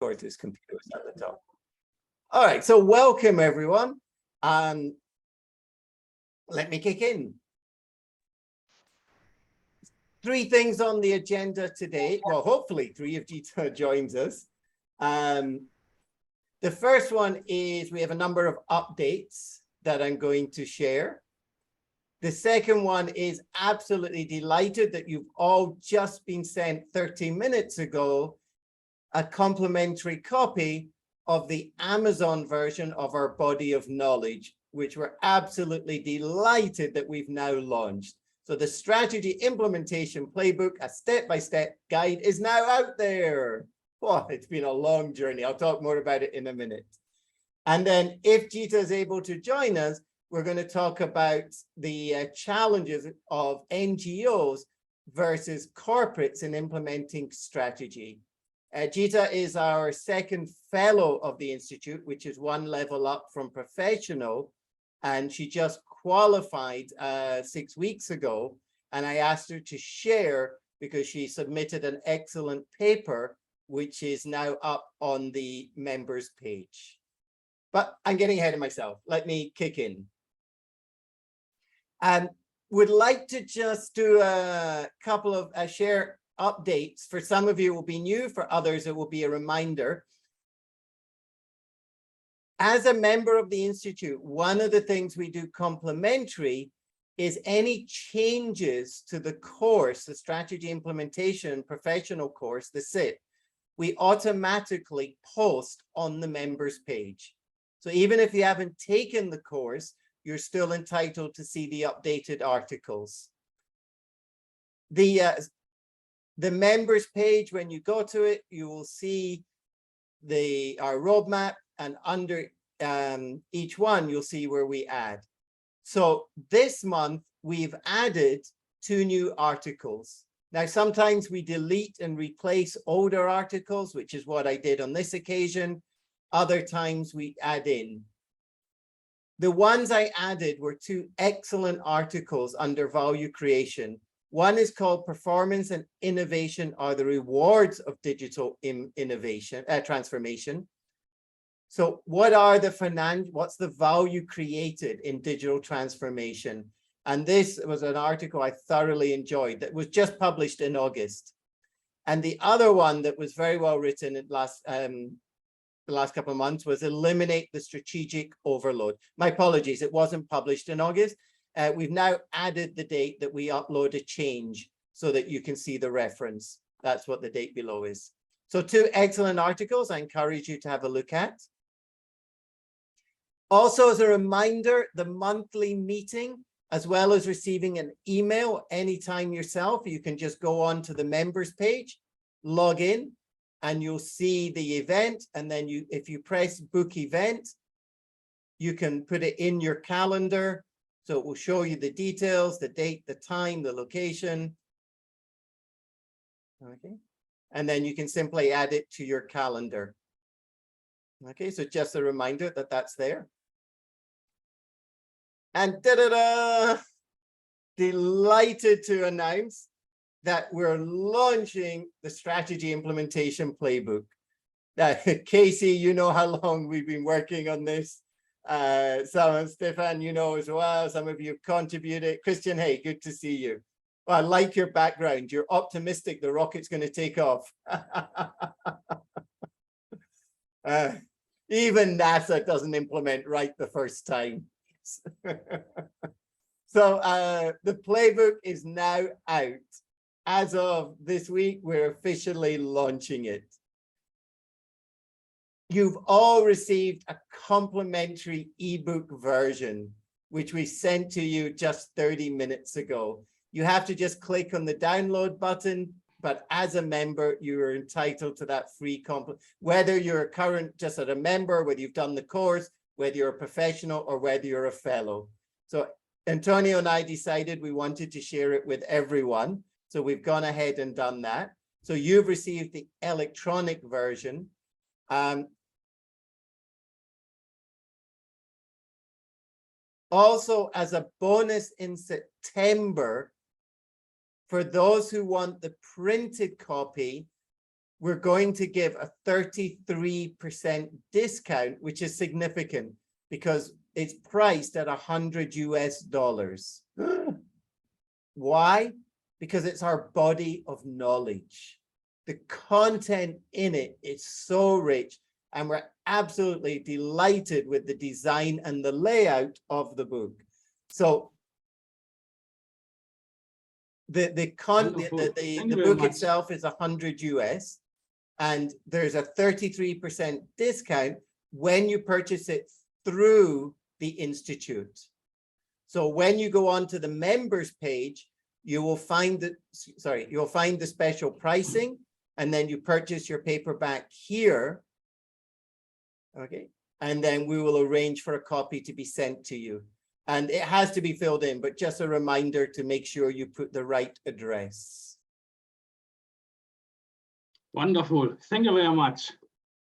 course, this computer was at the top. All right, so welcome everyone. Let me kick in. 3 things on the agenda today. Well, hopefully 3 if Gita joins us. The first one is we have a number of updates that I'm going to share. The second one is absolutely delighted that you've all just been sent 30 minutes ago a complimentary copy of the Amazon version of our body of knowledge, which we're absolutely delighted that we've now launched. So the strategy implementation playbook, a step-by-step guide, is now out there. Oh, it's been a long journey. I'll talk more about it in a minute. And then if Gita is able to join us, we're going to talk about the challenges of NGOs versus corporates in implementing strategy. Gita is our second fellow of the Institute, which is 1 level up from professional. And she just qualified 6 weeks ago. And I asked her to share because she submitted an excellent paper, which is now up on the members page. But I'm getting ahead of myself. Let me kick in. And would like to just do a couple of share updates. For some of you, it will be new. For others, it will be a reminder. As a member of the Institute, one of the things we do complimentary is any changes to the course, the strategy implementation professional course, the SIP, we automatically post on the members page. So even if you haven't taken the course, you're still entitled to see the updated articles. The members page, when you go to it, you will see our roadmap, and under each one, you'll see where we add. So this month, we've added 2 new articles. Now, sometimes we delete and replace older articles, which is what I did on this occasion. Other times we add in. The ones I added were 2 excellent articles under value creation. One is called Performance and Innovation Are the Rewards of Digital Innovation, Transformation. So what's the value created in digital transformation? And this was an article I thoroughly enjoyed that was just published in August. And the other one that was very well written in the last couple of months was Eliminate the Strategic Overload. My apologies, it wasn't published in August. We've now added the date that we upload a change so that you can see the reference. That's what the date below is. So 2 excellent articles I encourage you to have a look at. Also, as a reminder, the monthly meeting, as well as receiving an email anytime yourself, you can just go on to the members page, log in, and you'll see the event. And then if you press book event, you can put it in your calendar. So it will show you the details, the date, the time, the location. Okay. And then you can simply add it to your calendar. Okay, so just a reminder that that's there. And da-da-da! Delighted to announce that we're launching the strategy implementation playbook. Casey, you know how long we've been working on this. Stefan, you know as well. Some of you have contributed. Christian, hey, good to see you. Well, I like your background. You're optimistic the rocket's going to take off. Even NASA doesn't implement right the first time. So the playbook is now out. As of this week, we're officially launching it. You've all received a complimentary ebook version, which we sent to you just 30 minutes ago. You have to just click on the download button, but as a member, you are entitled to that free whether you're just a member, whether you've done the course, whether you're a professional, or whether you're a fellow. So Antonio and I decided we wanted to share it with everyone. So we've gone ahead and done that. So you've received the electronic version. Also, as a bonus in September, for those who want the printed copy, we're going to give a 33% discount, which is significant because it's priced at $100 US. Why? Because it's our body of knowledge. The content in it is so rich, and we're absolutely delighted with the design and the layout of the book. So the book itself is $100 US, and there's a 33% discount when you purchase it through the Institute. So when you go on to the members page, you will find you'll find the special pricing, and then you purchase your paperback here. Okay. And then we will arrange for a copy to be sent to you. And it has to be filled in, but just a reminder to make sure you put the right address. Wonderful. Thank you very much,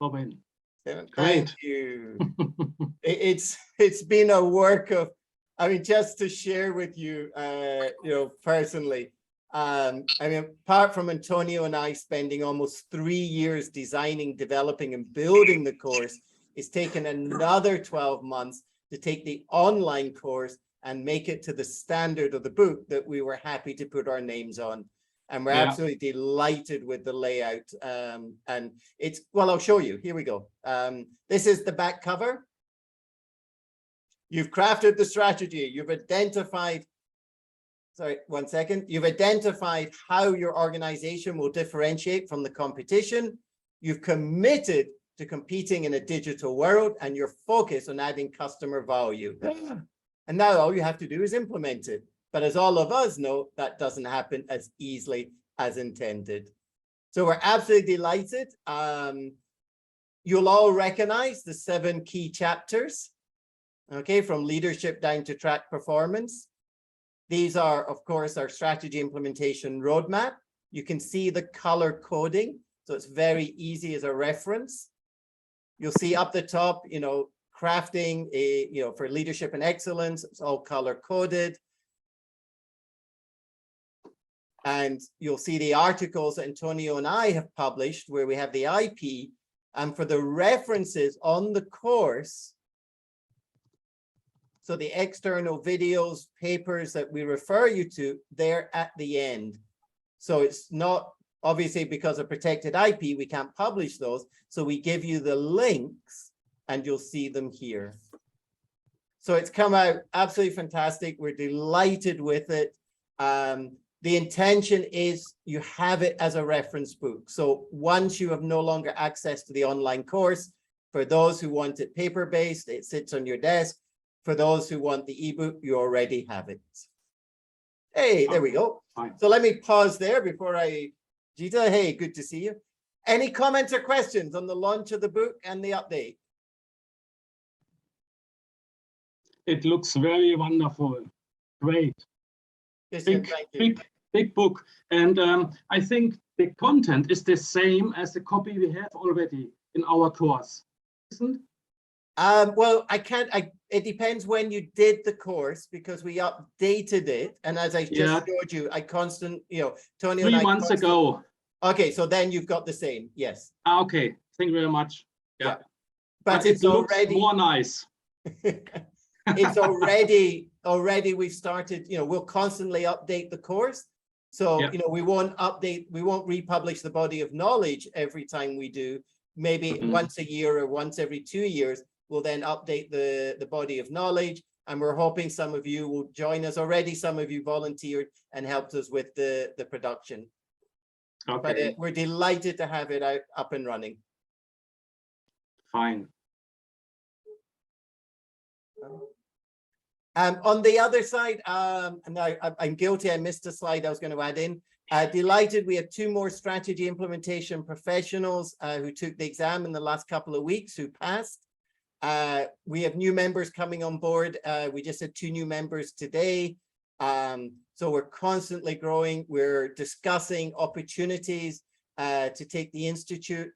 Robin. Thank Great. you. It's been a work of, I mean, just to share with you, personally, I mean, apart from Antonio and I spending almost 3 years designing, developing, and building the course, it's taken another 12 months to take the online course and make it to the standard of the book that we were happy to put our names on. And we're absolutely delighted with the layout. And it's, well, I'll show you. Here we go. This is the back cover. You've crafted the strategy. You've identified, sorry, 1 second. You've identified how your organization will differentiate from the competition. You've committed to competing in a digital world, and you're focused on adding customer value. And now all you have to do is implement it. But as all of us know, that doesn't happen as easily as intended. So we're absolutely delighted. You'll all recognize the 7 key chapters, okay, from leadership down to track performance. These are, of course, our strategy implementation roadmap. You can see the color coding, so it's very easy as a reference. You'll see up the top, crafting for leadership and excellence. It's all color coded. And you'll see the articles that Antonio and I have published where we have the IP, and for the references on the course, so the external videos, papers that we refer you to, they're at the end. So it's not, obviously, because of protected IP, we can't publish those. So we give you the links and you'll see them here. So it's come out absolutely fantastic. We're delighted with it. The intention is you have it as a reference book. So once you have no longer access to the online course, for those who want it paper-based, it sits on your desk. For those who want the ebook, you already have it. Hey, there we go. Fine. So let me pause there before Gita, hey, good to see you. Any comments or questions on the launch of the book and the update? It looks very wonderful. Great. Big book. And I think the content is the same as the copy we have already in our course, isn't it? Well, it depends when you did the course, because we updated it. And as I just showed you, Tony 3 months ago. Okay, so then you've got the same, yes. Okay, thank you very much. Yeah. But it's already more nice. It's already we've started, we'll constantly update the course. So, we won't republish the body of knowledge every time we do. Maybe once a year or once every 2 years, we'll then update the body of knowledge. And we're hoping some of you will join us. Already some of you volunteered and helped us with the production. Okay. But we're delighted to have it up and running. Fine. On the other side, and I'm guilty, I missed a slide I was going to add in. Delighted we have 2 more strategy implementation professionals who took the exam in the last couple of weeks, who passed. We have new members coming on board. We just had 2 new members today. So we're constantly growing. We're discussing opportunities to take the Institute.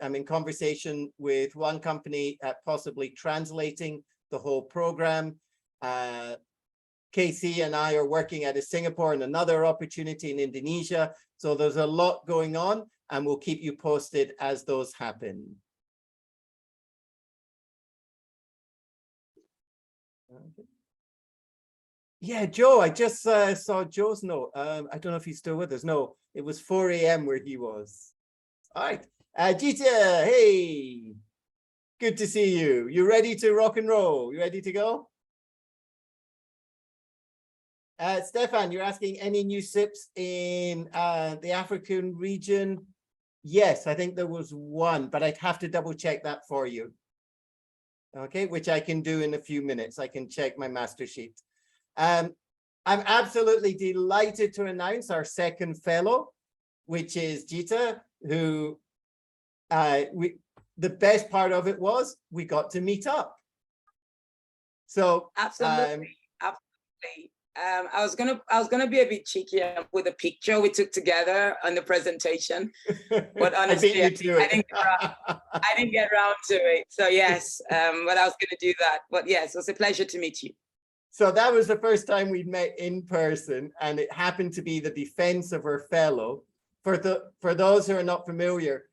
I'm in conversation with one company at possibly translating the whole program. KC and I are working out of Singapore and another opportunity in Indonesia. So there's a lot going on, and we'll keep you posted as those happen. Okay. Yeah, Joe, I just saw Joe's note. I don't know if he's still with us. No, it was 4 a.m. where he was. All right. Gita, hey, good to see you. You ready to rock and roll? You ready to go? Stefan, you're asking any new SIPs in the African region? Yes, I think there was one, but I'd have to double check that for you. Okay, which I can do in a few minutes. I can check my master sheet. I'm absolutely delighted to announce our second fellow, which is Gita, who the best part of it was we got to meet up. So absolutely. I was gonna be a bit cheeky with a picture we took together on the presentation, but honestly, I didn't get around to it. So yes, but I was gonna do that. But yes, it was a pleasure to meet you. So that was the first time we'd met in person, and it happened to be the defense of our fellow. For those who are not familiar,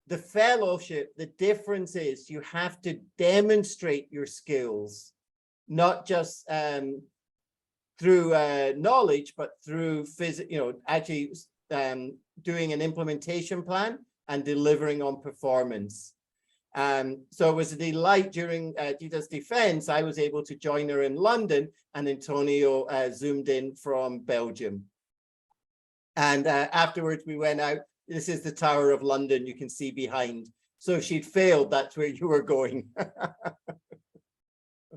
the fellowship, the difference is you have to demonstrate your skills, not just through knowledge, but through actually doing an implementation plan and delivering on performance. So it was a delight during Gita's defense. I was able to join her in London, and Antonio zoomed in from Belgium. And afterwards we went out. This is the Tower of London you can see behind. So if she'd failed, that's where you were going.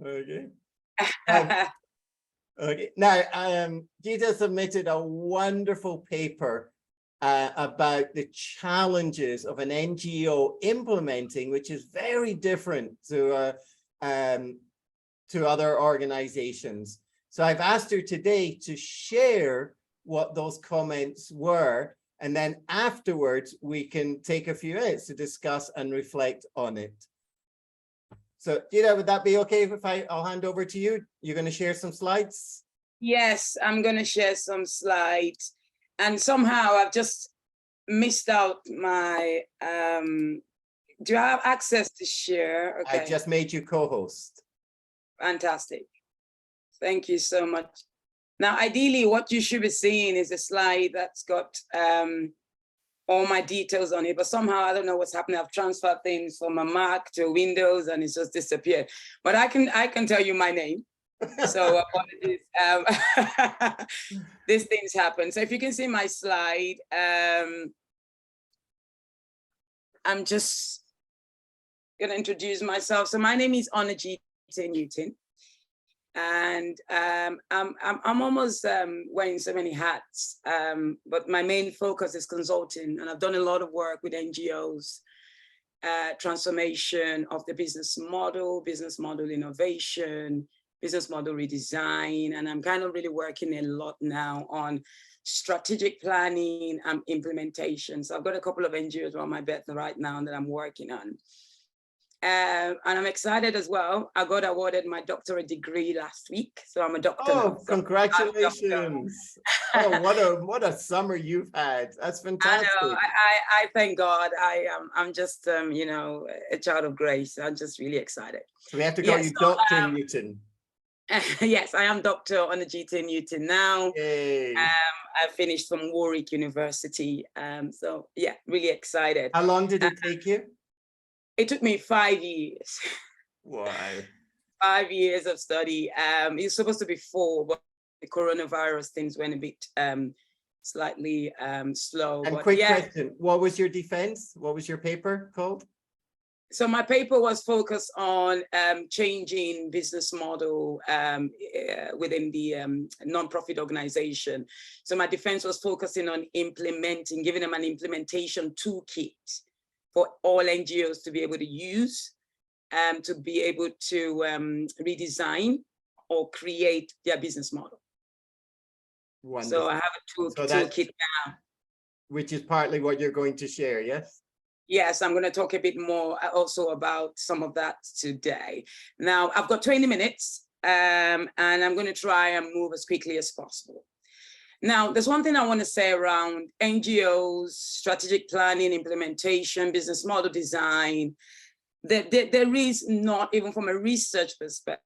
Okay. Okay. Now, Gita submitted a wonderful paper about the challenges of an NGO implementing, which is very different to other organizations. So I've asked her today to share what those comments were, and then afterwards we can take a few minutes to discuss and reflect on it. So Gita, would that be okay if I'll hand over to you? You're going to share some slides? Yes, I'm going to share some slides. And somehow I've just missed out my, do I have access to share? Okay. I just made you co-host. Fantastic. Thank you so much. Now, ideally, what you should be seeing is a slide that's got all my details on it, but somehow I don't know what's happening. I've transferred things from a Mac to Windows and it's just disappeared. But I can tell you my name. So apologies. These things happen. So if you can see my slide, I'm just gonna introduce myself. So my name is Untitled Chapter. And I'm almost wearing so many hats, but my main focus is consulting, and I've done a lot of work with NGOs, transformation of the business model innovation, business model redesign, and I'm kind of really working a lot now on strategic planning and implementation. So I've got a couple of NGOs on my bed right now that I'm working on. And I'm excited as well. I got awarded my doctorate degree last week, so I'm a doctor. Oh, congratulations! Oh, what a summer you've had. That's fantastic. I know. I thank God. I'm just you know, a child of grace. I'm just really excited. So we have to call you Dr. Newton. Yes, I am Dr. Untitled Newton now. Yay. I finished from Warwick University. So yeah, really excited. How long did it take you? It took me 5 years. Wow. 5 years of study. It's supposed to be 4, but the coronavirus things went a bit slightly slow. And but quick yeah. question, what was your defense? What was your paper called? So my paper was focused on changing business model within the nonprofit organization. So my defense was focusing on implementing, giving them an implementation toolkit for all NGOs to be able to use, to be able to redesign or create their business model. Wonderful. So I have a toolkit now. Which is partly what you're going to share, yes? Yes, I'm going to talk a bit more also about some of that today. Now, I've got 20 minutes and I'm going to try and move as quickly as possible. Now, there's one thing I want to say around NGOs, strategic planning, implementation, business model design. There is not, even from a research perspective,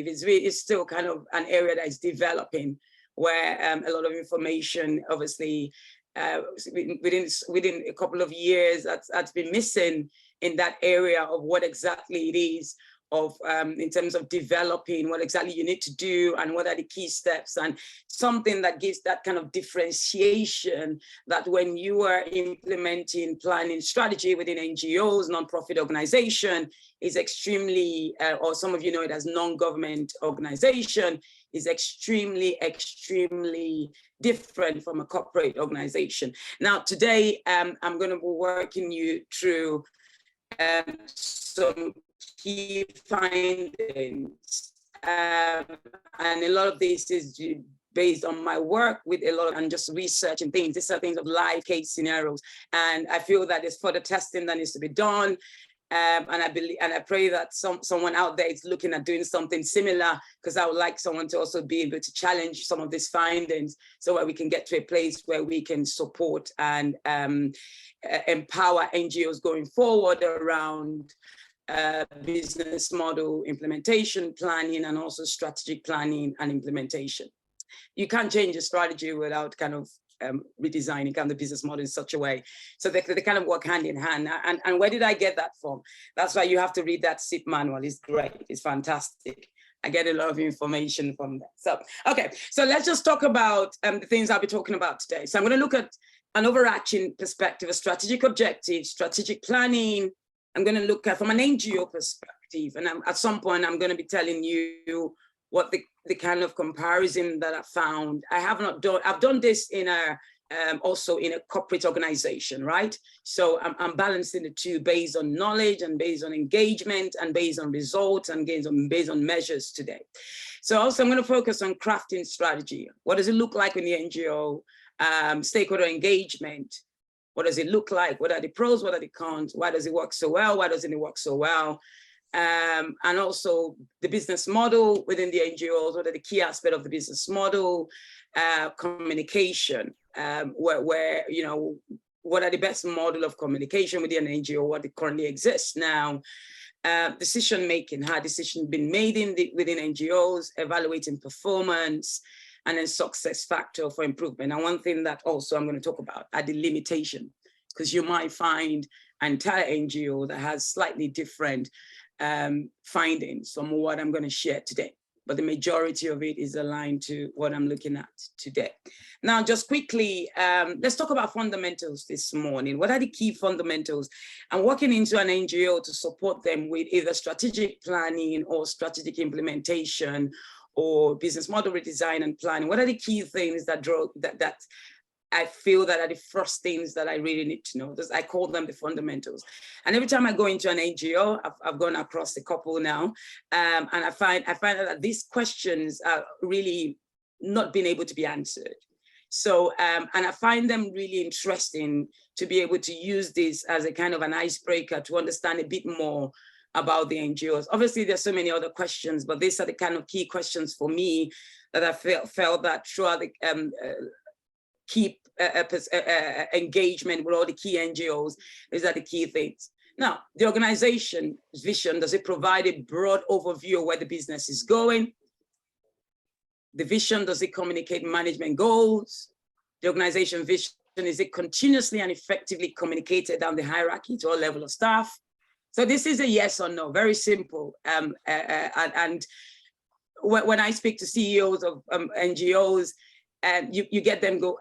it's still kind of an area that is developing, where a lot of information, obviously, within a couple of years, that's been missing in that area of what exactly it is of in terms of developing what exactly you need to do and what are the key steps, and something that gives that kind of differentiation that when you are implementing planning strategy within NGOs, non-profit organization, is extremely, or some of you know it as non-government organization, is extremely, extremely different from a corporate organization. Now, today, I'm going to be working you through some key findings, and a lot of this is based on my work with a lot of, and just research and things. These are things of live case scenarios, and I feel that there's further testing that needs to be done. And I believe, and I pray that someone out there is looking at doing something similar, because I would like someone to also be able to challenge some of these findings, so that we can get to a place where we can support and empower NGOs going forward around business model implementation, planning, and also strategic planning and implementation. You can't change a strategy without kind of redesigning kind of the business model in such a way. So they kind of work hand in hand. And where did I get that from? That's why you have to read that SIP manual. It's great. It's fantastic. I get a lot of information from that. So, okay. So let's just talk about the things I'll be talking about today. So I'm going to look at an overarching perspective, a strategic objective, strategic planning. I'm going to look at from an NGO perspective. And at some point, I'm going to be telling you what the kind of comparison that I found. I've done this in a also in a corporate organization, right? So I'm balancing the two based on knowledge and based on engagement and based on results and based on measures today. So also I'm going to focus on crafting strategy. What does it look like in the NGO? Stakeholder engagement. What does it look like? What are the pros? What are the cons? Why does it work so well? Why doesn't it work so well? And also the business model within the NGOs. What are the key aspects of the business model? Communication, where you know, what are the best model of communication within an NGO? What it currently exists now? Decision making, how decisions been made within NGOs, evaluating performance, and then success factor for improvement. And one thing that also I'm going to talk about are the limitation, because you might find an entire NGO that has slightly different findings from what I'm going to share today. But the majority of it is aligned to what I'm looking at today. Now, just quickly, let's talk about fundamentals this morning. What are the key fundamentals? I'm working into an NGO to support them with either strategic planning or strategic implementation or business model redesign and planning. What are the key things that I feel that are the first things that I really need to know? I call them the fundamentals. And every time I go into an NGO, I've gone across a couple now, and I find that these questions are really not being able to be answered. So, and I find them really interesting to be able to use this as a kind of an icebreaker to understand a bit more about the NGOs. Obviously, there's so many other questions, but these are the kind of key questions for me that I felt that throughout the keep engagement with all the key NGOs. These are the key things. Now, the organization's vision, does it provide a broad overview of where the business is going? The vision, does it communicate management goals? The organization vision, is it continuously and effectively communicated down the hierarchy to all level of staff? So this is a yes or no, very simple. And when I speak to CEOs of NGOs, you get them go,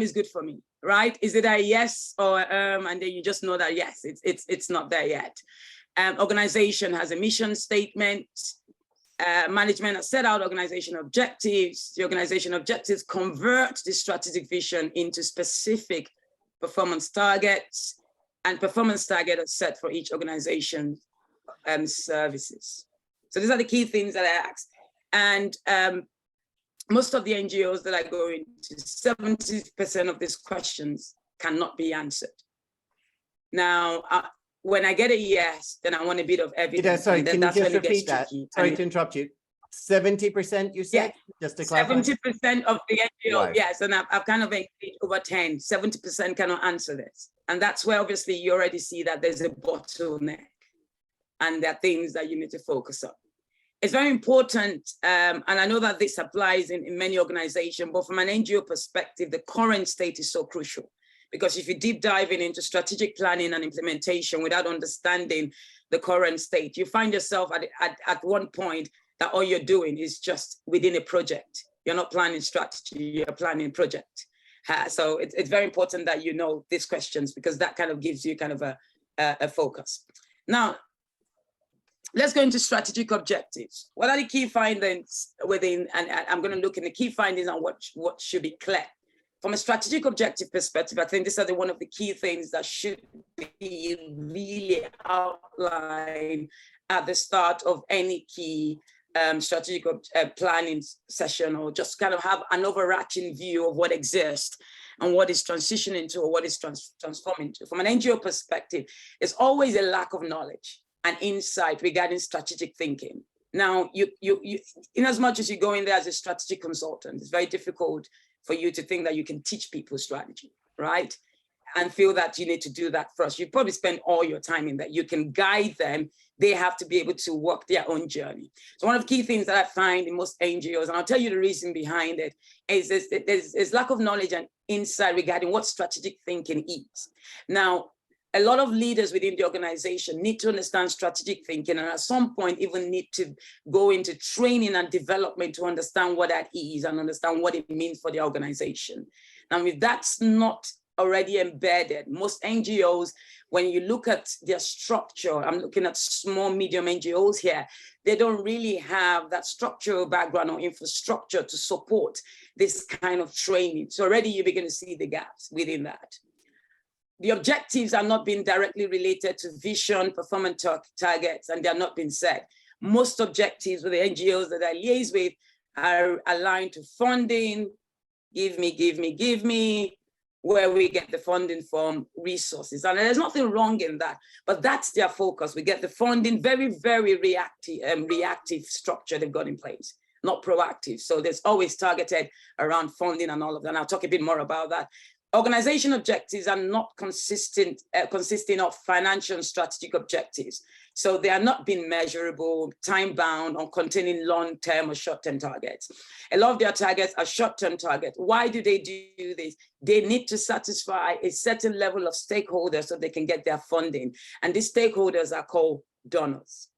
is good for me, right? Is it a yes or and then you just know that yes, it's not there yet. Organization has a mission statement. Management has set out organization objectives. The organization objectives convert the strategic vision into specific performance targets, and performance targets are set for each organization and services. So these are the key things that I asked. And most of the NGOs that I go into, 70% of these questions cannot be answered. Now, when I get a yes, then I want a bit of evidence. Sorry, can you just repeat that? Sorry to interrupt you. 70%, you said? Just to clarify. 70% of the NGO, Right. yes, and I've kind of included over 10, 70% cannot answer this. And that's where obviously you already see that there's a bottleneck and there are things that you need to focus on. It's very important, and I know that this applies in many organizations, but from an NGO perspective, the current state is so crucial. Because if you deep diving into strategic planning and implementation without understanding the current state, you find yourself at one point that all you're doing is just within a project. You're not planning strategy, you're planning project. So it's very important that you know these questions, because that kind of gives you kind of a focus. Now, let's go into strategic objectives. What are the key findings within, and I'm going to look in the key findings on what should be clear. From a strategic objective perspective, I think these are one of the key things that should be really outlined at the start of any key strategic planning session, or just kind of have an overarching view of what exists and what is transitioning to, or what is transforming to. From an NGO perspective, there's always a lack of knowledge and insight regarding strategic thinking. Now, in as much as you go in there as a strategic consultant, it's very difficult for you to think that you can teach people strategy, right? And feel that you need to do that first. You probably spend all your time in that. You can guide them. They have to be able to walk their own journey. So one of the key things that I find in most NGOs, and I'll tell you the reason behind it, is there's lack of knowledge and insight regarding what strategic thinking is. Now, a lot of leaders within the organization need to understand strategic thinking, and at some point even need to go into training and development to understand what that is and understand what it means for the organization. Now, if that's not already embedded, most NGOs, when you look at their structure, I'm looking at small, medium NGOs here, they don't really have that structural background or infrastructure to support this kind of training. So already you begin to see the gaps within that. The objectives are not being directly related to vision, performance targets, and they are not being set. Most objectives with the NGOs that I liaise with are aligned to funding, give me, where we get the funding from, resources. And there's nothing wrong in that, but that's their focus. We get the funding, very, very reactive structure they've got in place, not proactive. So there's always targeted around funding and all of that. And I'll talk a bit more about that. Organization objectives are not consisting of financial and strategic objectives. So they are not being measurable, time-bound, or containing long-term or short-term targets. A lot of their targets are short-term targets. Why do they do this? They need to satisfy a certain level of stakeholders so they can get their funding. And these stakeholders are called donors.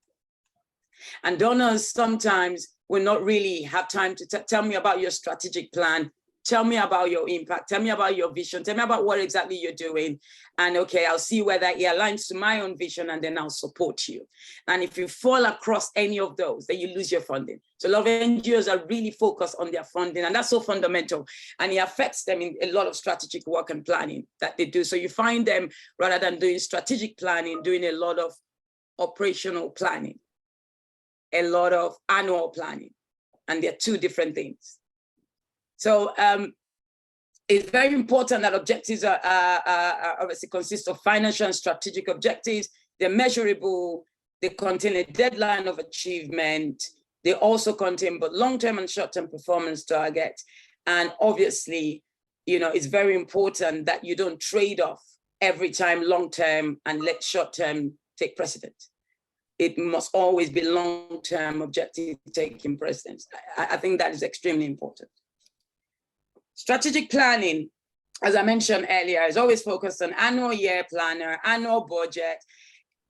And donors sometimes will not really have time to tell me about your strategic plan. Tell me about your impact. Tell me about your vision. Tell me about what exactly you're doing. And okay, I'll see whether it aligns to my own vision, and then I'll support you. And if you fall across any of those, then you lose your funding. So a lot of NGOs are really focused on their funding, and that's so fundamental. And it affects them in a lot of strategic work and planning that they do. So you find them, rather than doing strategic planning, doing a lot of operational planning, a lot of annual planning. And they're two different things. So it's very important that objectives are obviously consist of financial and strategic objectives. They're measurable, they contain a deadline of achievement. They also contain both long-term and short-term performance targets. And obviously, you know, it's very important that you don't trade off every time long-term and let short-term take precedent. It must always be long-term objective taking precedence. I think that is extremely important. Strategic planning, as I mentioned earlier, is always focused on annual year planner, annual budget.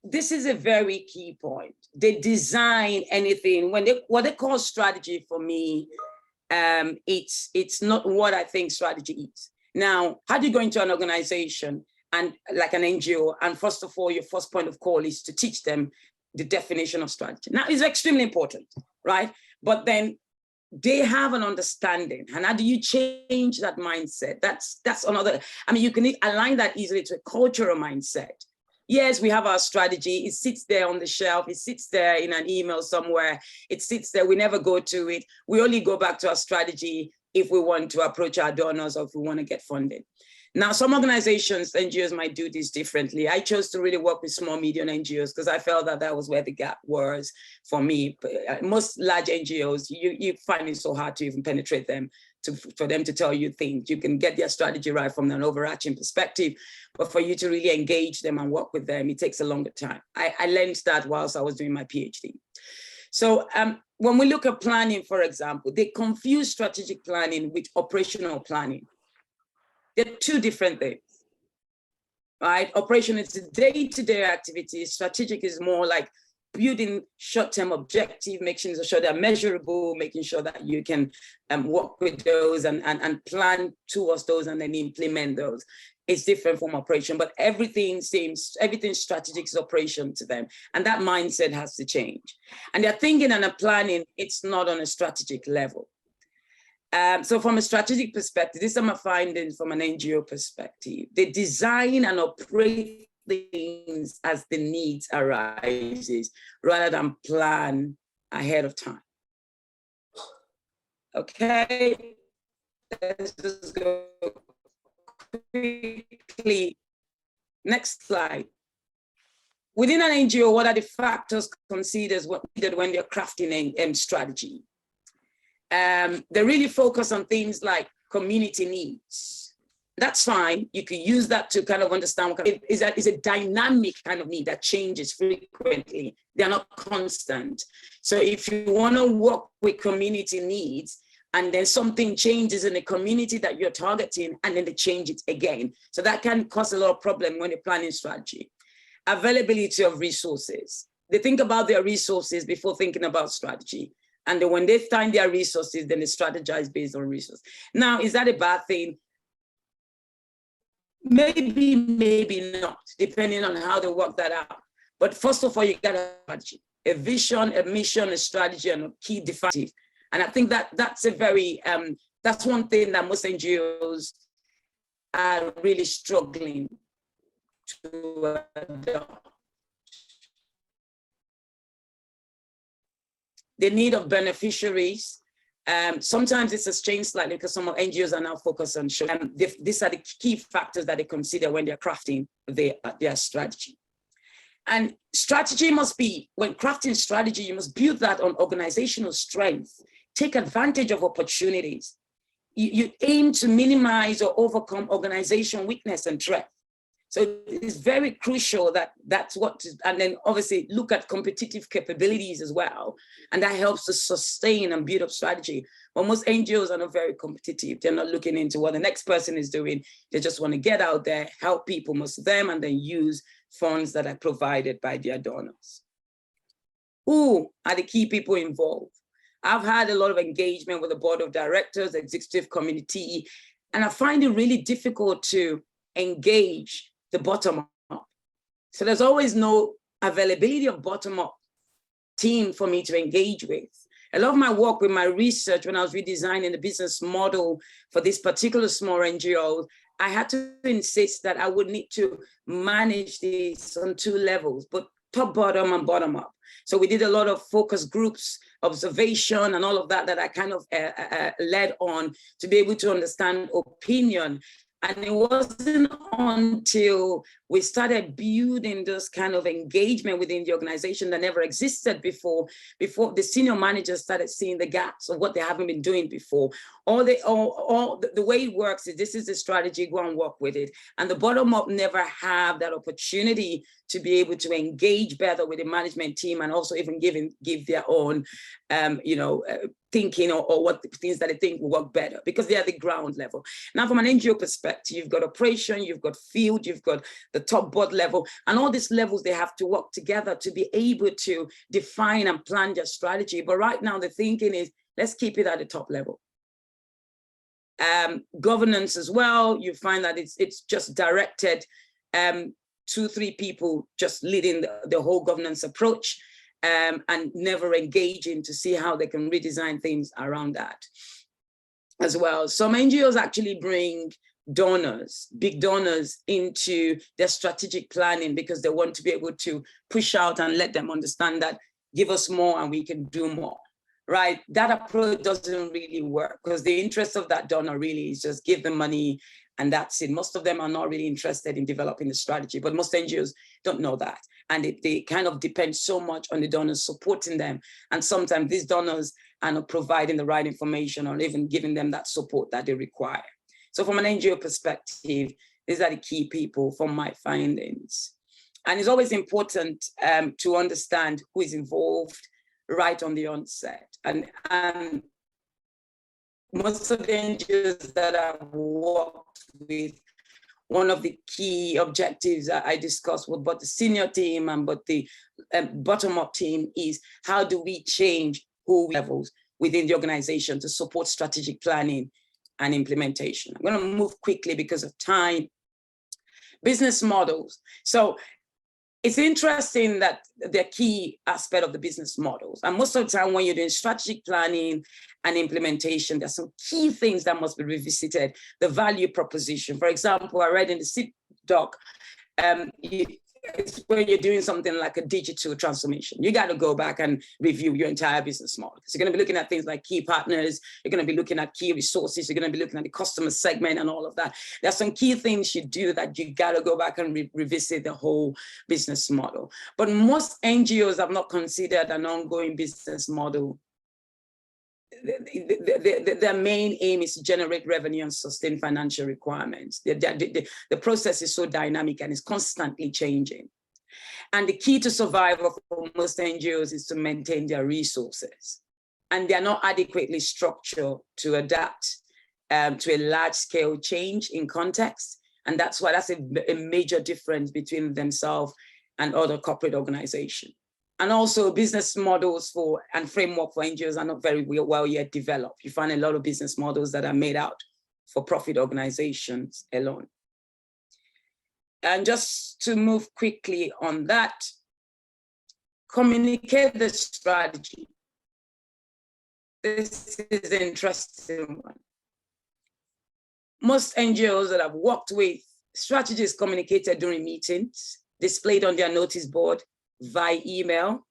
This is a very key point. They design anything, what they call strategy for me, it's not what I think strategy is. Now, how do you go into an organization and like an NGO, and first of all, your first point of call is to teach them the definition of strategy. Now, it's extremely important, right? But then they have an understanding, and how do you change that mindset? That's another, I mean, you can align that easily to a cultural mindset. Yes, we have our strategy. It sits there on the shelf. It sits there in an email somewhere. It sits there. We never go to it. We only go back to our strategy if we want to approach our donors or if we want to get funding. Now, some organizations, NGOs might do this differently. I chose to really work with small, medium NGOs because I felt that that was where the gap was for me. Most large NGOs, you find it so hard to even penetrate them, for them to tell you things. You can get their strategy right from an overarching perspective, but for you to really engage them and work with them, it takes a longer time. I learned that whilst I was doing my PhD. So when we look at planning, for example, they confuse strategic planning with operational planning. They're two different things, right? Operation is a day-to-day activity. Strategic is more like building short-term objective, making sure they're measurable, making sure that you can work with those and plan towards those and then implement those. It's different from operation, but everything strategic is operation to them. And that mindset has to change. And they're thinking and planning, it's not on a strategic level. So from a strategic perspective, these are my findings from an NGO perspective. They design and operate things as the needs arises rather than plan ahead of time. Okay, let's just go quickly. Next slide. Within an NGO, what are the factors considered when they're crafting a strategy? They really focus on things like community needs. That's fine. You can use that to kind of understand what is a dynamic kind of need that changes frequently. They're not constant. So if you want to work with community needs and then something changes in the community that you're targeting and then they change it again. So that can cause a lot of problem when you're planning strategy. Availability of resources. They think about their resources before thinking about strategy. And then when they find their resources, then they strategize based on resources. Now, is that a bad thing? Maybe, maybe not, depending on how they work that out. But first of all, you got a strategy, a vision, a mission, a strategy, and a key definitive. And I think that's a very, that's one thing that most NGOs are really struggling to adopt. The need of beneficiaries. Sometimes it's a change slightly because some NGOs are now focused on showing. These are the key factors that they consider when they're crafting their strategy. And strategy must be, when crafting strategy, you must build that on organizational strength, take advantage of opportunities. You aim to minimize or overcome organization weakness and threat. So it's very crucial that that's what, and then obviously look at competitive capabilities as well. And that helps to sustain and build up strategy. But most NGOs are not very competitive. They're not looking into what the next person is doing. They just want to get out there, help people, most of them, and then use funds that are provided by their donors. Who are the key people involved? I've had a lot of engagement with the board of directors, executive committee, and I find it really difficult to engage the bottom up. So there's always no availability of bottom up team for me to engage with. A lot of my work with my research when I was redesigning the business model for this particular small NGO, I had to insist that I would need to manage this on two levels, but top bottom and bottom up. So we did a lot of focus groups, observation, and all of that I kind of led on to be able to understand opinion. And it wasn't until we started building this kind of engagement within the organization that never existed before the senior managers started seeing the gaps of what they haven't been doing before. The way it works is this is the strategy, go and work with it. And the bottom up never have that opportunity to be able to engage better with the management team and also even give their own, thinking or what the things that they think will work better because they are the ground level. Now, from an NGO perspective, you've got operation, you've got field, you've got the top board level, and all these levels, they have to work together to be able to define and plan their strategy. But right now, the thinking is, let's keep it at the top level. Governance as well, you find that it's just directed, 2-3 people just leading the whole governance approach. And never engaging to see how they can redesign things around that as well. Some NGOs actually bring donors, big donors, into their strategic planning because they want to be able to push out and let them understand that give us more and we can do more, right? That approach doesn't really work because the interest of that donor really is just give them money And that's it. Most of them are not really interested in developing the strategy, but most NGOs don't know that. And they kind of depend so much on the donors supporting them. And sometimes these donors are not providing the right information or even giving them that support that they require. So from an NGO perspective, these are the key people from my findings. And it's always important to understand who is involved right on the onset. And most of the NGOs that I've worked with, one of the key objectives that I discussed with both the senior team and both the bottom-up team is how do we change who levels within the organization to support strategic planning and implementation. I'm going to move quickly because of time. Business models. So it's interesting that the key aspect of the business models, and most of the time when you're doing strategic planning and implementation, there's some key things that must be revisited. The value proposition. For example, I read in the SIP doc, it's when you're doing something like a digital transformation, you got to go back and review your entire business model. So you're going to be looking at things like key partners, you're going to be looking at key resources, you're going to be looking at the customer segment and all of that. There's some key things you do that you got to go back and revisit the whole business model. But most NGOs have not considered an ongoing business model. Their main aim is to generate revenue and sustain financial requirements. The process is so dynamic and is constantly changing. And the key to survival for most NGOs is to maintain their resources. And they're not adequately structured to adapt to a large scale change in context. And that's why that's a major difference between themselves and other corporate organizations. And also business models for and framework for NGOs are not very well yet developed. You find a lot of business models that are made out for profit organizations alone. And just to move quickly on that, communicate the strategy. This is an interesting one. Most NGOs that I've worked with, strategy is communicated during meetings, displayed on their notice board, via email,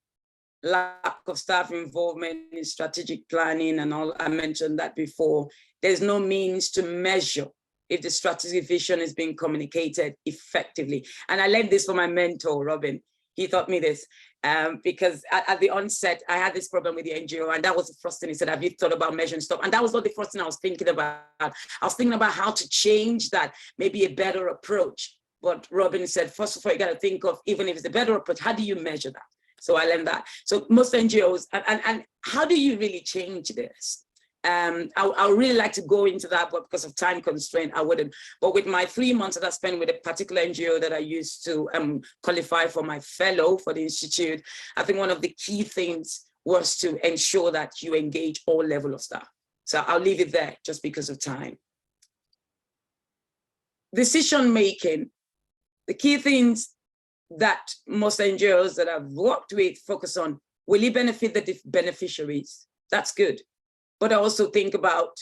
lack of staff involvement in strategic planning and all, I mentioned that before. There's no means to measure if the strategic vision is being communicated effectively. And I learned this from my mentor, Robin. He taught me this because at the onset, I had this problem with the NGO, and that was the first thing he said, have you thought about measuring stuff? And that was not the first thing I was thinking about. I was thinking about how to change that, maybe a better approach. But Robin said, first of all, you got to think of, even if it's a better approach, how do you measure that? So I learned that. So most NGOs, and how do you really change this? I would really like to go into that, but because of time constraint, I wouldn't. But with my 3 months that I spent with a particular NGO that I used to qualify for my fellow for the Institute, I think one of the key things was to ensure that you engage all levels of staff. So I'll leave it there just because of time. Decision-making. The key things that most NGOs that I've worked with focus on, will it benefit the beneficiaries? That's good. But I also think about,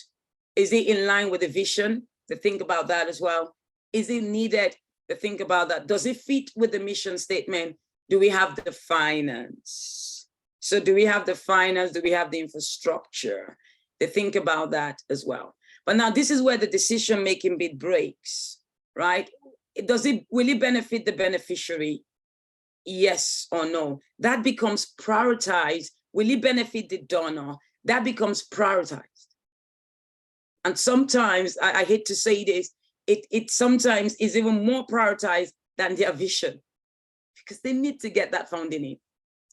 is it in line with the vision? To think about that as well. Is it needed? To think about that. Does it fit with the mission statement? Do we have the finance? So do we have the finance? Do we have the infrastructure? To think about that as well. But now this is where the decision-making bit breaks, right? Will it benefit the beneficiary? Yes or no? That becomes prioritized. Will it benefit the donor? That becomes prioritized. And sometimes, I hate to say this, it sometimes is even more prioritized than their vision, because they need to get that funding in.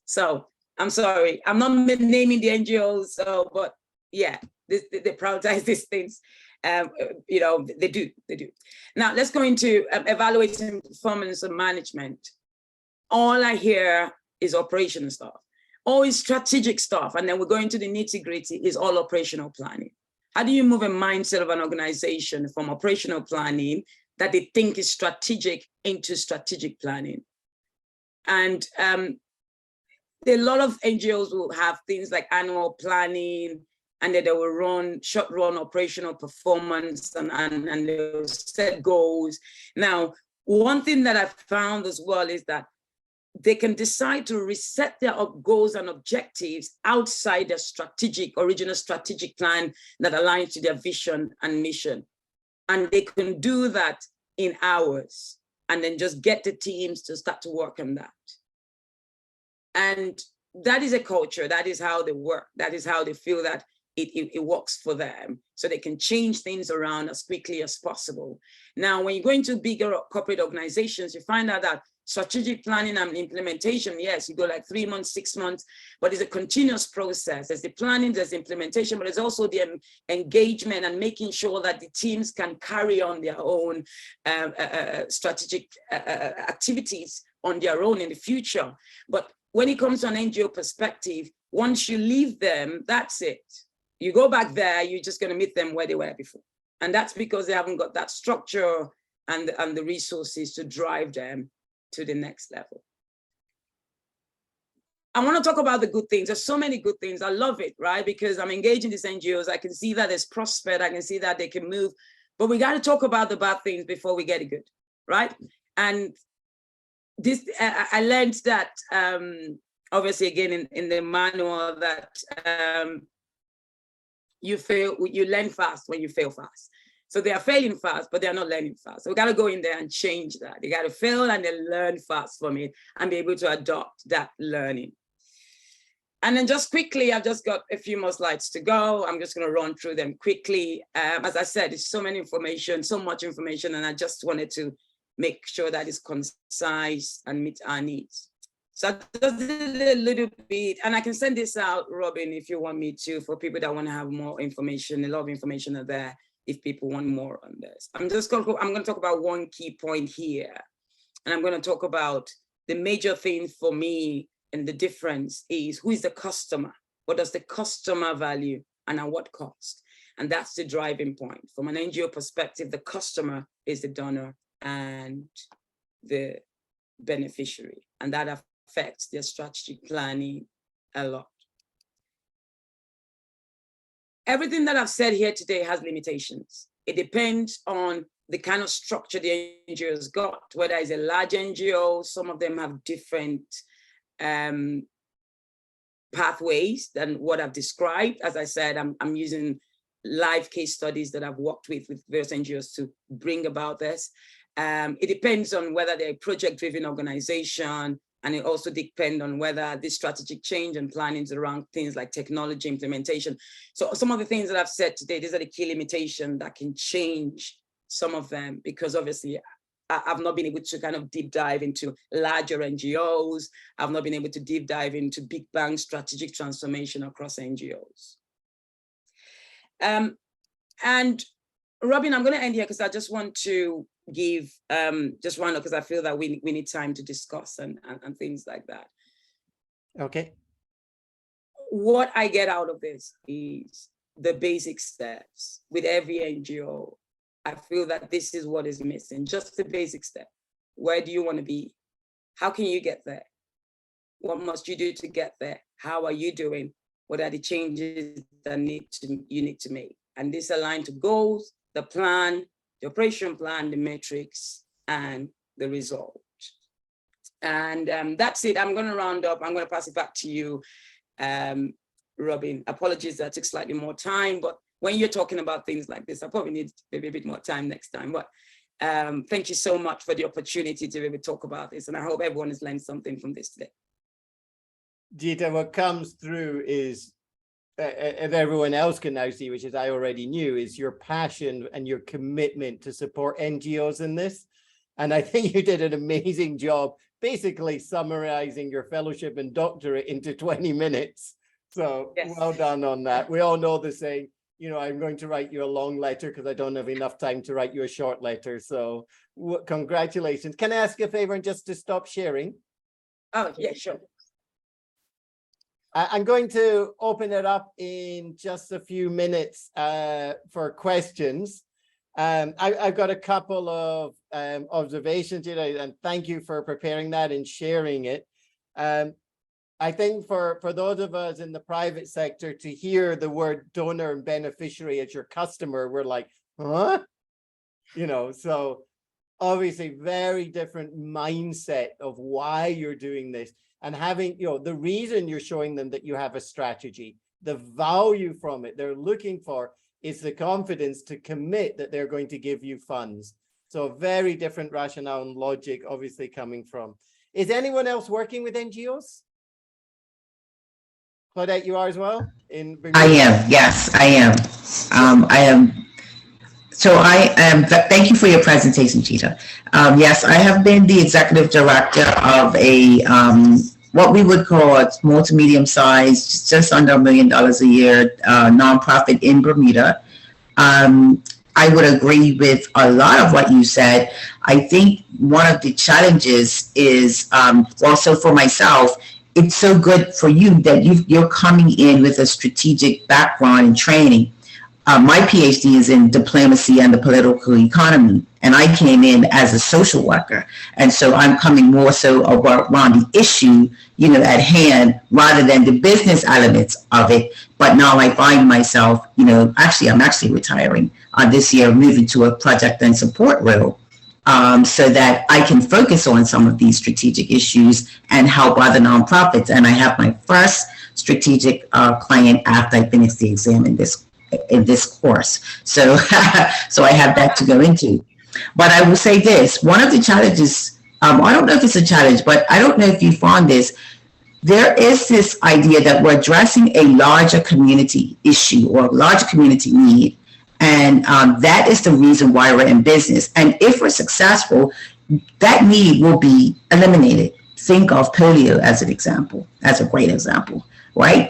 So I'm sorry, I'm not naming the NGOs, but yeah, they prioritize these things. They do. Now let's go into evaluating performance and management. All I hear is operational stuff, or is strategic stuff, and then we're going to the nitty-gritty is all operational planning. How do you move a mindset of an organization from operational planning that they think is strategic into strategic planning? And a lot of NGOs will have things like annual planning, and then they will run short-run operational performance and they'll set goals. Now, one thing that I've found as well is that they can decide to reset their goals and objectives outside their original strategic plan that aligns to their vision and mission. And they can do that in hours and then just get the teams to start to work on that. And that is a culture. That is how they work. That is how they feel that it works for them. So they can change things around as quickly as possible. Now, when you go into bigger corporate organizations, you find out that strategic planning and implementation, yes, you go like 3 months, 6 months, but it's a continuous process. There's the planning, there's the implementation, but there's also the engagement and making sure that the teams can carry on their own strategic activities on their own in the future. But when it comes to an NGO perspective, once you leave them, that's it. You go back there, you're just going to meet them where they were before. And that's because they haven't got that structure and the resources to drive them to the next level. I want to talk about the good things. There's so many good things. I love it, right? Because I'm engaging these NGOs. I can see that there's prospect. I can see that they can move. But we got to talk about the bad things before we get it good, right? And this, I learned that, obviously, again, in the manual, that you learn fast when you fail fast. So they are failing fast, but they're not learning fast. So we got to go in there and change that. They got to fail and then learn fast from it and be able to adopt that learning. And then just quickly, I've just got a few more slides to go. I'm just going to run through them quickly. As I said, it's so many information, so much information, and I just wanted to make sure that it's concise and meet our needs. So I just did a little bit, and I can send this out, Robin, if you want me to, for people that want to have more information. A lot of information are there if people want more on this. I'm going to talk about one key point here, and I'm going to talk about the major thing for me, and the difference is who is the customer? What does the customer value and at what cost? And that's the driving point. From an NGO perspective, the customer is the donor and the beneficiary, and that affects their strategic planning a lot. Everything that I've said here today has limitations. It depends on the kind of structure the NGO's got, whether it's a large NGO, some of them have different pathways than what I've described. As I said, I'm using live case studies that I've worked with various NGOs to bring about this. It depends on whether they're a project-driven organization, and it also depends on whether this strategic change and planning is around things like technology implementation. So some of the things that I've said today, these are the key limitations that can change some of them, because obviously I've not been able to kind of deep dive into larger NGOs. I've not been able to deep dive into big bang strategic transformation across NGOs. And Robin, I'm going to end here because I just want to give just one, because I feel that we need time to discuss and things like that. Okay. What I get out of this is the basic steps with every NGO. I feel that this is what is missing, just the basic step. Where do you want to be? How can you get there? What must you do to get there? How are you doing? What are the changes that you need to make? And this aligns to goals, the plan, the operation plan, the metrics, and the result. And that's it. I'm going to round up. I'm going to pass it back to you, Robin. Apologies that took slightly more time, but when you're talking about things like this, I probably need maybe a bit more time next time. But thank you so much for the opportunity to really talk about this. And I hope everyone has learned something from this today. Gita, what comes through is, if everyone else can now see, which is I already knew, is your passion and your commitment to support NGOs in this. And I think you did an amazing job, basically summarizing your fellowship and doctorate into 20 minutes. So yes. Well done on that. We all know the saying, you know, I'm going to write you a long letter because I don't have enough time to write you a short letter. So congratulations. Can I ask you a favor and just to stop sharing? Oh, yeah, sure. I'm going to open it up in just a few minutes for questions. I've got a couple of observations, you know, and thank you for preparing that and sharing it. I think for those of us in the private sector to hear the word donor and beneficiary as your customer, we're like, huh? You know, so obviously very different mindset of why you're doing this. And having, you know, the reason you're showing them that you have a strategy, the value from it they're looking for, It's the confidence to commit that they're going to give you funds. So a very different rationale and logic obviously coming from. Is anyone else working with NGOs? Claudette, you are as well? I am, yes, I am. I am. So I am, thank you for your presentation, Cheetah. Yes, I have been the executive director of a, what we would call a small to medium sized, just under $1 million a year, nonprofit in Bermuda. I would agree with a lot of what you said. I think one of the challenges is, also for myself, it's so good for you that you're coming in with a strategic background and training. My PhD is in diplomacy and the political economy, and I came in as a social worker. And so I'm coming more so around the issue, at hand, rather than the business elements of it. But now I find myself, I'm actually retiring this year, moving to a project and support role, so that I can focus on some of these strategic issues and help other nonprofits. And I have my first strategic client after I finish the exam in this course. So, so I have that to go into. But I will say this, one of the challenges, I don't know if it's a challenge, but I don't know if you found this, there is this idea that we're addressing a larger community issue or a larger community need. And that is the reason why we're in business. And if we're successful, that need will be eliminated. Think of polio as an example, as a great example, right?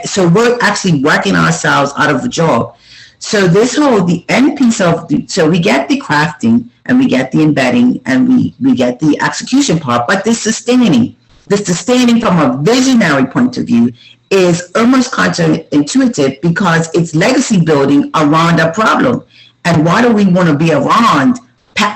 So we're actually working ourselves out of a job. So the end piece so we get the crafting and we get the embedding and we get the execution part, but the sustaining from a visionary point of view is almost counterintuitive because it's legacy building around a problem. And why do we want to be around?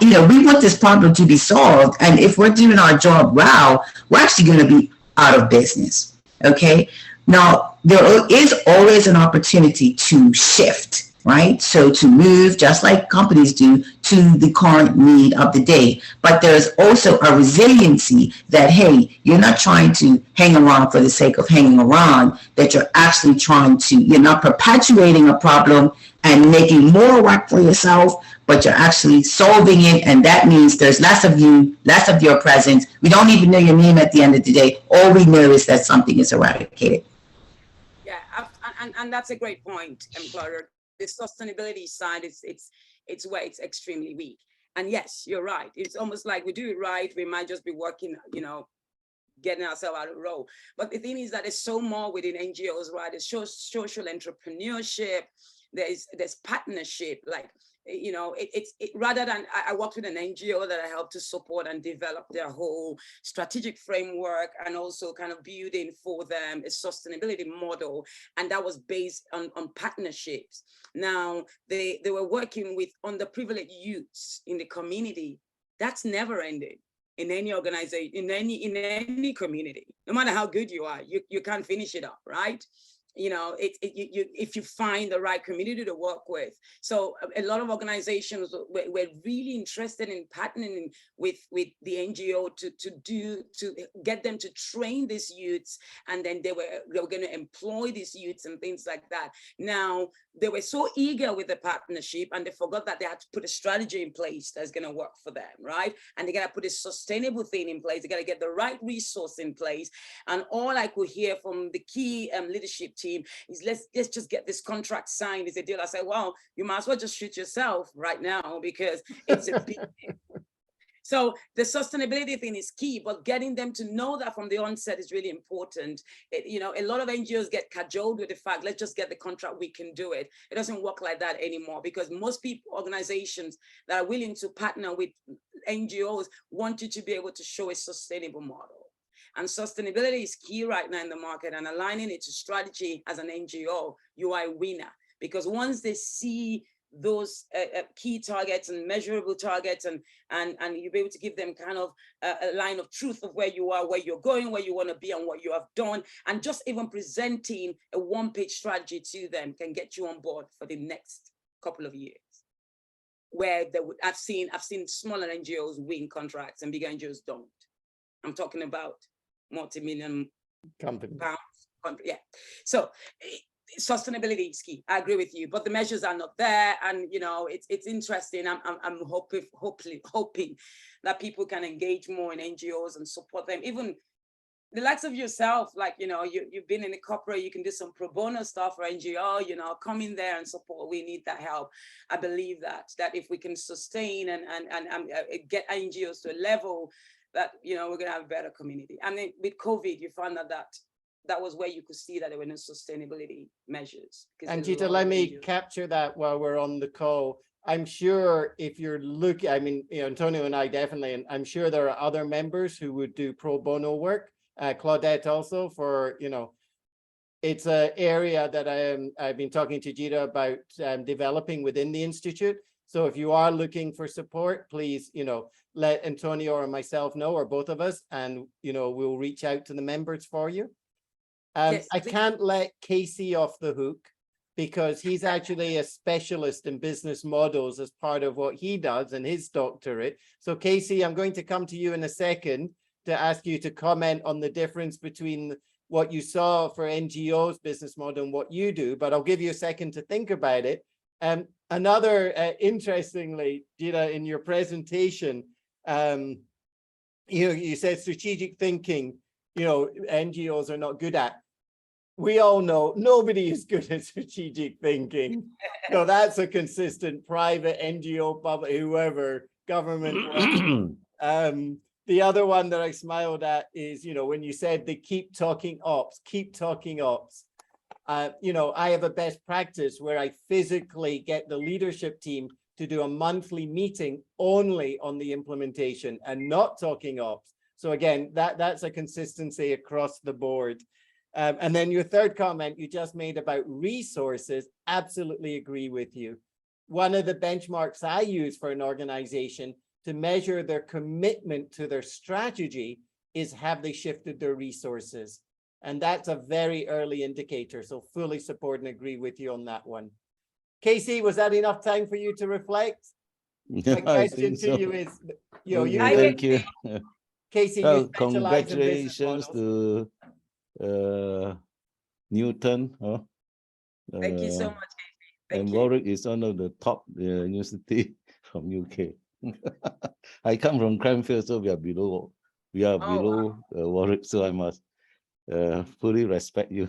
We want this problem to be solved. And if we're doing our job well, we're actually going to be out of business. Okay. Now, there is always an opportunity to shift, right? So to move, just like companies do, to the current need of the day. But there's also a resiliency that, hey, you're not trying to hang around for the sake of hanging around, that you're actually you're not perpetuating a problem and making more work for yourself, but you're actually solving it. And that means there's less of you, less of your presence. We don't even know your name at the end of the day. All we know is that something is eradicated. Yeah, and that's a great point, Claudia. The sustainability side, it's where it's extremely weak. And yes, you're right. It's almost like we do it right, we might just be working, getting ourselves out of the role. But the thing is that there's so more within NGOs, right? There's social entrepreneurship, there's partnership, like, rather than, I worked with an NGO that I helped to support and develop their whole strategic framework and also kind of building for them a sustainability model. And that was based on partnerships. Now, they were working with underprivileged youths in the community. That's never ended in any organization, in any community. No matter how good you are, you can't finish it up, right? If you find the right community to work with. So a lot of organizations were really interested in partnering with the NGO to get them to train these youths, and then they were going to employ these youths and things like that. Now, they were so eager with the partnership and they forgot that they had to put a strategy in place that's going to work for them, right? And they got to put a sustainable thing in place. They got to get the right resource in place. And all I could hear from the key leadership team is let's just get this contract signed. It's a deal. I said, well, you might as well just shoot yourself right now because it's a big deal. So the sustainability thing is key, but getting them to know that from the onset is really important. A lot of NGOs get cajoled with the fact, let's just get the contract, we can do it. It doesn't work like that anymore because most organizations that are willing to partner with NGOs want you to be able to show a sustainable model. And sustainability is key right now in the market, and aligning it to strategy as an NGO, you are a winner. Because once they see those key targets and measurable targets, and you'll be able to give them kind of a line of truth of where you are, where you're going, where you want to be, and what you have done, and just even presenting a one-page strategy to them can get you on board for the next couple of years. Where I've seen smaller NGOs win contracts and bigger NGOs don't. I'm talking about multi-million company. pounds. Yeah. So sustainability is key. I agree with you, but the measures are not there. And, you know, it's interesting. I'm hoping that people can engage more in NGOs and support them. Even the likes of yourself, like, you know, you've been in a corporate, you can do some pro bono stuff for NGO, you know, come in there and support. We need that help. I believe that if we can sustain and get NGOs to a level that, you know, we're going to have a better community. I mean, with COVID, you found that was where you could see that there were no sustainability measures. And Gita, let me capture that while we're on the call. I'm sure if you're looking, I mean, you know, Antonio and I definitely, and I'm sure there are other members who would do pro bono work. Claudette also, for, you know, it's an area that I've been talking to Gita about developing within the Institute. So if you are looking for support, please, you know, let Antonio or myself know, or both of us, and, you know, we'll reach out to the members for you. Yes, I can't let Casey off the hook, because he's actually a specialist in business models as part of what he does in his doctorate. So Casey, I'm going to come to you in a second to ask you to comment on the difference between what you saw for NGOs business model and what you do, but I'll give you a second to think about it. Another, interestingly, Gita, in your presentation, you said strategic thinking, you know, NGOs are not good at. We all know nobody is good at strategic thinking. So that's a consistent private NGO, public, whoever, government. The other one that I smiled at is, you know, when you said they keep talking ops. You know, I have a best practice where I physically get the leadership team to do a monthly meeting only on the implementation and not talking ops. So again, that's a consistency across the board. And then your third comment you just made about resources, absolutely agree with you. One of the benchmarks I use for an organization to measure their commitment to their strategy is, have they shifted their resources? And that's a very early indicator. So fully support and agree with you on that one. Casey, was that enough time for you to reflect? My question to you is, you know, thank you. Casey, Well, you specialize in business congratulations models. to Newton. Thank you so much, Casey. Thank And you. Warwick is one of the top university from UK. I come from Cranfield, so we are below Wow. Warwick, so I must fully respect you.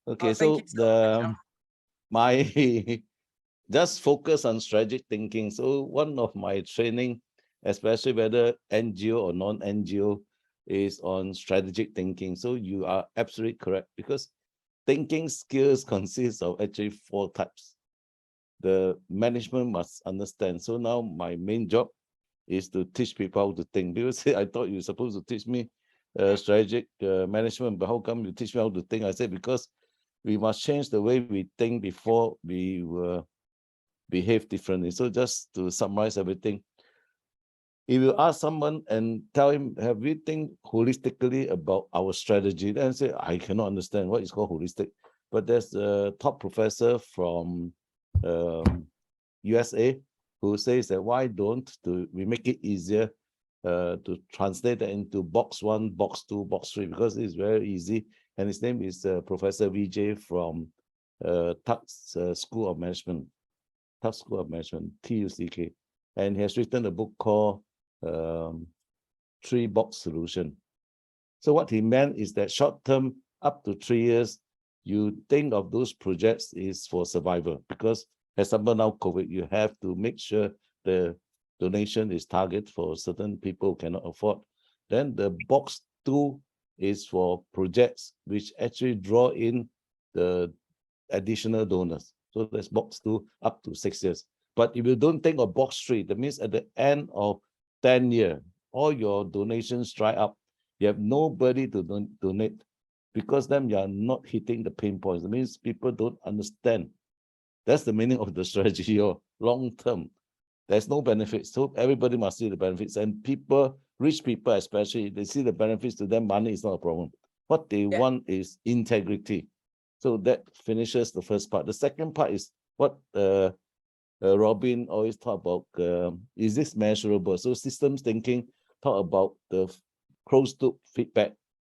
Okay, Thank you so much. my just focus on strategic thinking. So one of my training, especially whether NGO or non-NGO, is on strategic thinking. So you are absolutely correct, because thinking skills consist of actually 4 types. The management must understand. So now my main job is to teach people how to think. People say, I thought you were supposed to teach me strategic management, but how come you teach me how to think? I said, because we must change the way we think before we behave differently. So just to summarize everything, if you ask someone and tell him, have we think holistically about our strategy? Then say, I cannot understand what is called holistic. But there's a top professor from USA who says that why don't we make it easier to translate that into box 1, box 2, box 3, because it's very easy. And his name is Professor Vijay from Tufts School of Management, Tufts School of Management, TUCK. And he has written a book called 3-box solution. So what he meant is that short term, up to 3 years, you think of those projects is for survival, because as example now COVID, you have to make sure the donation is targeted for certain people who cannot afford. Then the box 2 is for projects which actually draw in the additional donors. So that's box 2 up to 6 years. But if you don't think of box 3, that means at the end of 10 years, all your donations dry up. You have nobody to donate, because then you are not hitting the pain points. That means people don't understand. That's the meaning of the strategy, or long term. There's no benefits. So everybody must see the benefits. And people, rich people especially, they see the benefits. To them, money is not a problem. What they want is integrity. So that finishes the first part. The second part is what Robin always talk about, is this measurable? So systems thinking talk about the closed loop feedback.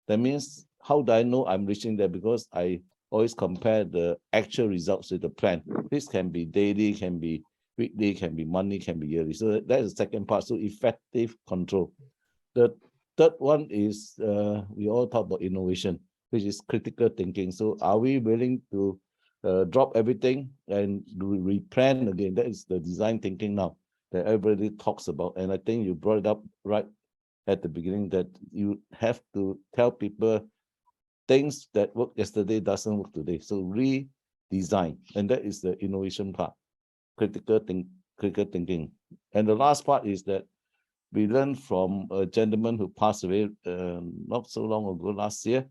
That means, how do I know I'm reaching there? Because I always compare the actual results with the plan. This can be daily, can be weekly, can be monthly, can be yearly. So that is the second part. So effective control. The third one is we all talk about innovation, which is critical thinking. So are we willing to drop everything and replan again? That is the design thinking now that everybody talks about. And I think you brought it up right at the beginning, that you have to tell people things that worked yesterday doesn't work today. So redesign, and that is the innovation part, critical thinking. And the last part is that we learned from a gentleman who passed away not so long ago, last year,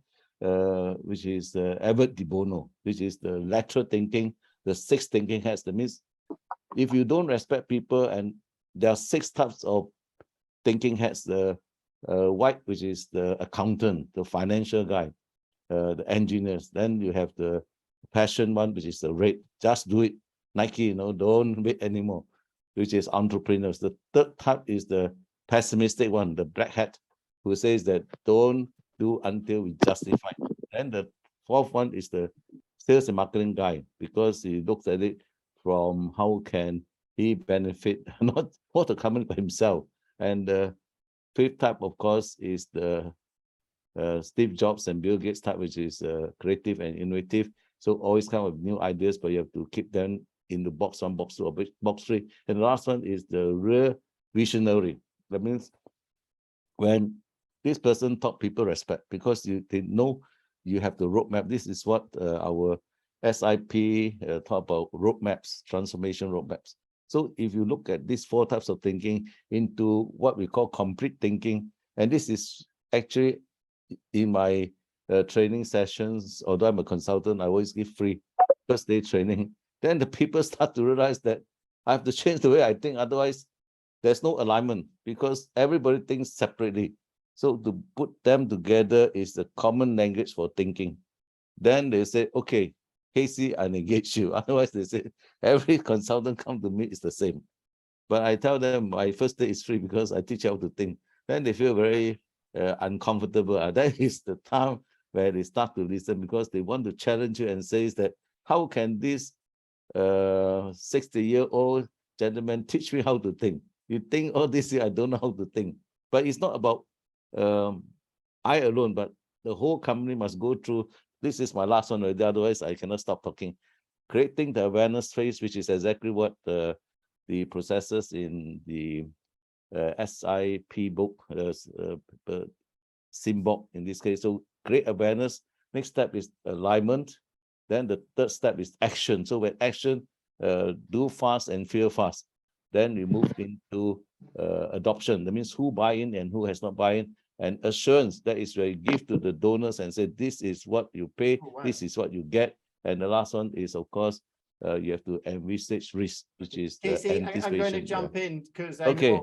which is Albert de Bono, which is the lateral thinking, the 6 thinking hats. That means if you don't respect people, and there are 6 types of thinking hats: the white, which is the accountant, the financial guy, the engineers. Then you have the passion one, which is the red, just do it, Nike, don't wait anymore, which is entrepreneurs. The third type is the pessimistic one, the black hat, who says that don't do until we justify. And the fourth one is the sales and marketing guy, because he looks at it from how can he benefit not for the company but himself. And the fifth type, of course, is the Steve Jobs and Bill Gates type, which is creative and innovative. So always come up with new ideas, but you have to keep them in the box 1, box 2, or box 3. And the last one is the real visionary. That means when this person talk, people respect, because they know you have the roadmap. This is what our SIP talk about, roadmaps, transformation roadmaps. So if you look at these 4 types of thinking into what we call complete thinking, and this is actually in my training sessions, although I'm a consultant, I always give free first day training. Then the people start to realize that I have to change the way I think. Otherwise, there's no alignment, because everybody thinks separately. So to put them together is the common language for thinking. Then they say, okay, Casey, I engage you. Otherwise, they say, every consultant come to me is the same. But I tell them my first day is free because I teach how to think. Then they feel very uncomfortable. That is the time where they start to listen, because they want to challenge you and say that, how can this 60-year-old gentleman teach me how to think? You think all this year I don't know how to think. But it's not about I alone, but the whole company must go through. This is my last one already, otherwise I cannot stop talking. Creating the awareness phase, which is exactly what the processes in the SIP book, SIMBOK in this case. So create awareness. Next step is alignment. Then the third step is action. So when action, do fast and feel fast. Then we move into adoption. That means who buy in and who has not buy in. And assurance, that is where you give to the donors and say, this is what you pay, this is what you get. And the last one is, of course, you have to envisage risk, which is Casey, anticipation. I'm going to jump in because Okay.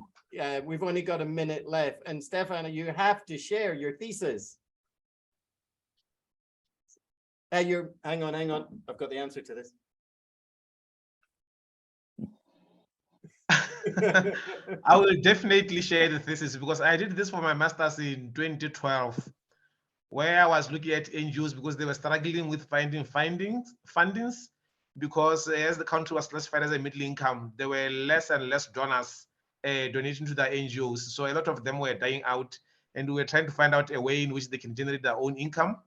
We've only got a minute left. And Stefano, you have to share your thesis. Hang on. I've got the answer to this. I will definitely share the thesis, because I did this for my master's in 2012, where I was looking at NGOs because they were struggling with finding fundings, because as the country was classified as a middle income, there were less and less donors donating to the NGOs. So a lot of them were dying out, and we were trying to find out a way in which they can generate their own income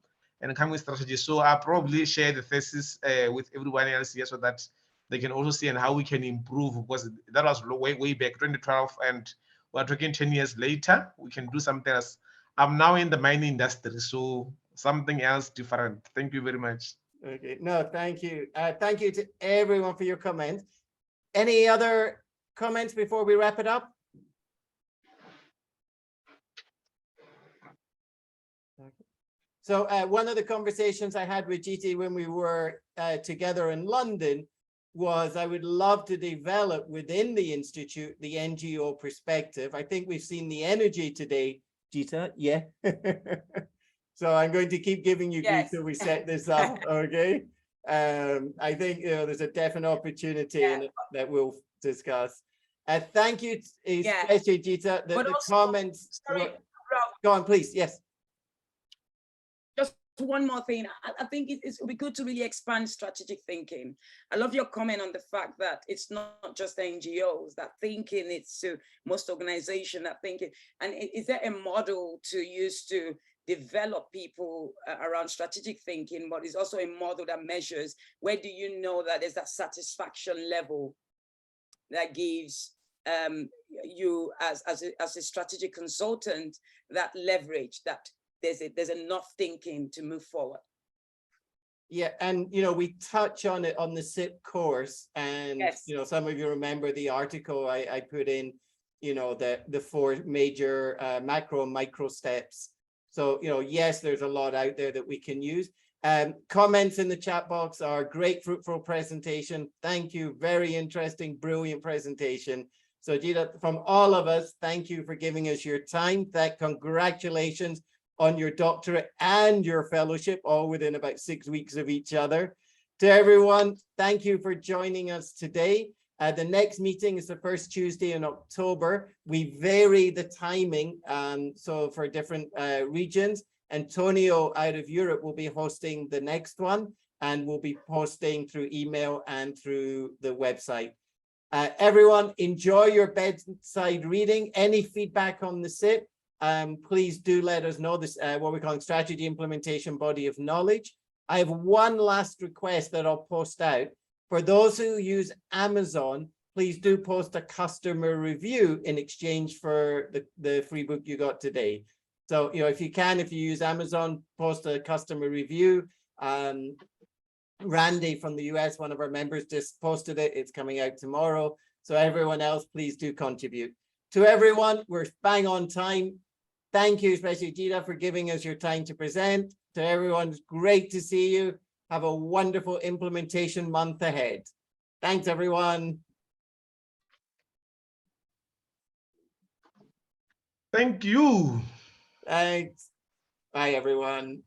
and come with strategies. So I probably share the thesis with everyone else here, so that they can also see and how we can improve, because that was way back 2012, and we're talking 10 years later. We can do something else. I'm now in the mining industry, so something else different. Thank you very much. Okay, no, thank you. Thank you to everyone for your comments. Any other comments before we wrap it up? So one of the conversations I had with GT when we were together in London was I would love to develop within the Institute the NGO perspective. I think we've seen the energy today, Gita. Yeah. So I'm going to keep giving you grief till we set this up. Okay. I think there's a definite opportunity in it that we'll discuss. Thank you, especially Gita. The comments. Sorry, go on, please. Yes. Just one more thing. I think it would be good to really expand strategic thinking. I love your comment on the fact that it's not just NGOs that thinking, it's to most organizations that thinking. And is there a model to use to develop people around strategic thinking, but it's also a model that measures where do you know that there's that satisfaction level that gives you as a strategic consultant that leverage that there's enough thinking to move forward. Yeah, and we touch on it on the SIP course, and Yes. some of you remember the article I put in, the 4 major macro and micro steps. So yes, there's a lot out there that we can use. Comments in the chat box are great, fruitful presentation. Thank you, very interesting, brilliant presentation. So Gita, from all of us, thank you for giving us your time. Congratulations on your doctorate and your fellowship, all within about 6 weeks of each other. To everyone, thank you for joining us today. The next meeting is the first Tuesday in October. We vary the timing, so for different regions. Antonio out of Europe will be hosting the next one, and we'll be posting through email and through the website. Everyone, enjoy your bedside reading. Any feedback on the SIP, please do let us know. This what we're calling strategy implementation body of knowledge. I have one last request that I'll post out. For those who use Amazon, please do post a customer review in exchange for the free book you got today. So, if you use Amazon, post a customer review. Randy from the US, one of our members, just posted it. It's coming out tomorrow. So everyone else, please do contribute. To everyone, we're bang on time. Thank you, especially Gita, for giving us your time to present. To everyone, it's great to see you. Have a wonderful implementation month ahead. Thanks, everyone. Thank you. Thanks. Bye, everyone.